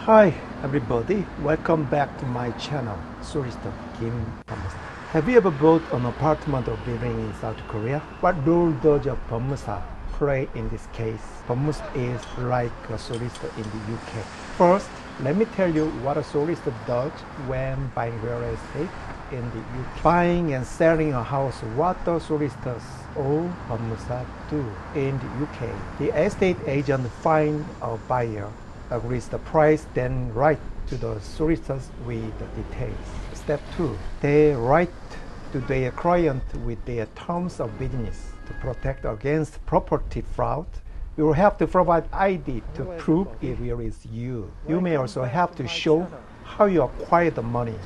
Hi everybody, welcome back to my channel, Solicitor Kim. Have you ever bought an apartment or building in South Korea? What role does a 법무사 play in this case? 법무사 is like a solicitor in the UK. First, let me tell you what a solicitor does when buying real estate in the UK. Buying and selling a house, what the solicitors or 법무사 do in the UK. The estate agent finds a buyer, agrees the price, then write to the solicitors with the details. Step 2. They write to their client with their terms of business to protect against property fraud. You will have to provide ID to prove it really is you. You may also have to show how you acquired the money,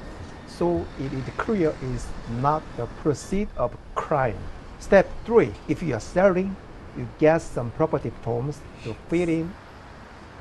so it is clear it's not the proceeds of crime. Step 3. If you are selling, you get some property forms to fill in,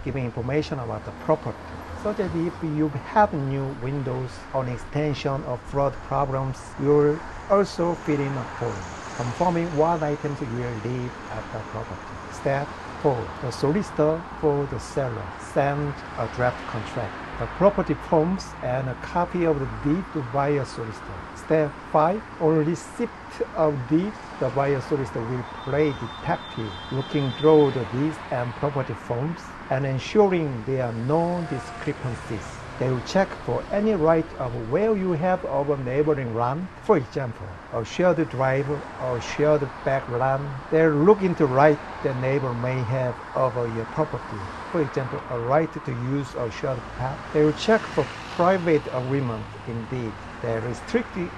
giving information about the property, so that if you have new windows or an extension of fraud problems, you'll also fill in a form confirming what items you will leave at the property. Step 4. The solicitor for the seller sends a draft contract, the property forms, and a copy of the deed to buyer solicitor. Step 5. On receipt of deed, the buyer solicitor will play detective, looking through the deeds and property forms and ensuring there are no discrepancies. They will check for any right of where you have over neighboring land, for example, a shared drive or shared back land. They'll look into right the neighbor may have over your property, for example, a right to use a shared path. They will check for private agreement indeed. They restrict you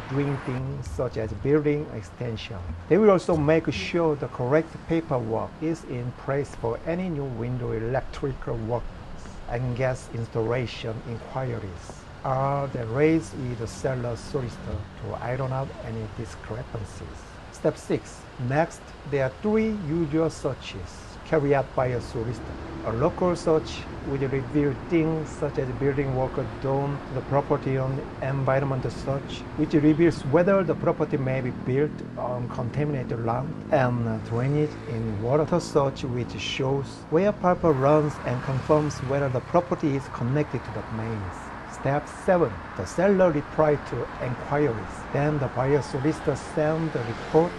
doing things such as building extension. They will also make sure the correct paperwork is in place for any new window electrical work and gas installation inquiries. Are they raised with the seller's solicitor to iron out any discrepancies? Step 6. Next, there are 3 usual searches carried out by a solicitor. A local search which reveals things such as building work done to the property, on environmental search which reveals whether the property may be built on contaminated land, and drainage in water search which shows where pipe runs and confirms whether the property is connected to the mains. Step 7. The seller replies to inquiries. Then the buyer solicitor sends the report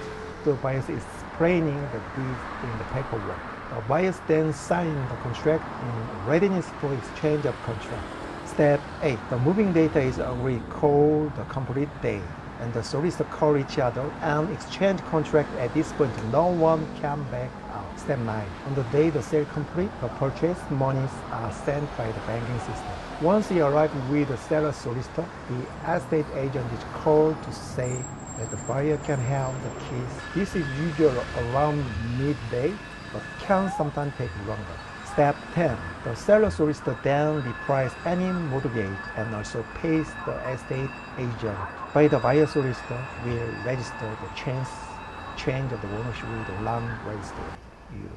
to the buyer explaining the deeds in the paperwork. The buyers then sign the contract in readiness for exchange of contract. Step 8. The moving data is recalled the complete day, and the solicitor call each other and exchange contract. At this point, no one can back out. Step 9. On the day the sale complete, the purchase monies are sent by the banking system. Once you arrive with the seller's solicitor, the estate agent is called to say that the buyer can have the keys. This is usually around midday, but can sometimes take longer. Step 10. The seller solicitor then replies any mortgage and also pays the estate agent. By the buyer solicitor will register the change of the ownership with the land registered.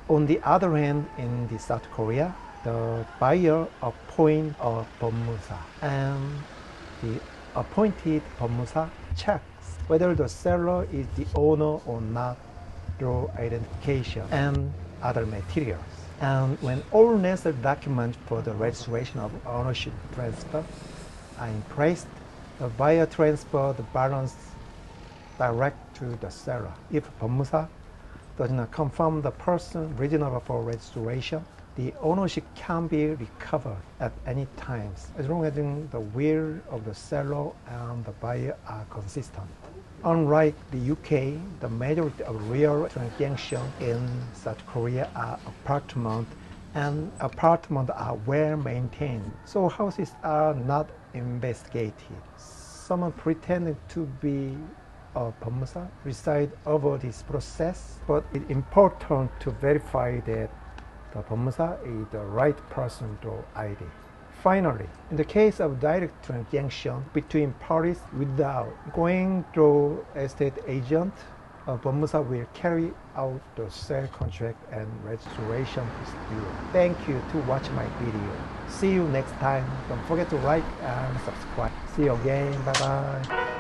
On the other hand, in the South Korea, the buyer appoints a 법무사, and the appointed 법무사 checks whether the seller is the owner or not through identification and other materials. And when all necessary documents for the registration of ownership transfer are in place, the buyer transfers the balance direct to the seller. If 법무사 does not confirm the person reasonable for registration, the ownership can be recovered at any time, as long as the will of the seller and the buyer are consistent. Unlike the UK, the majority of real transactions in South Korea are apartments, and apartments are well maintained, so houses are not investigated. Someone pretending to be a 법무사 preside over this process, but it's important to verify that the 법무사 is the right person through ID. Finally, in the case of direct transaction between parties without going through estate agent, a 법무사 will carry out the sale contract and registration procedure. Thank you to watch my video. See you next time. Don't forget to like and subscribe. See you again. Bye bye.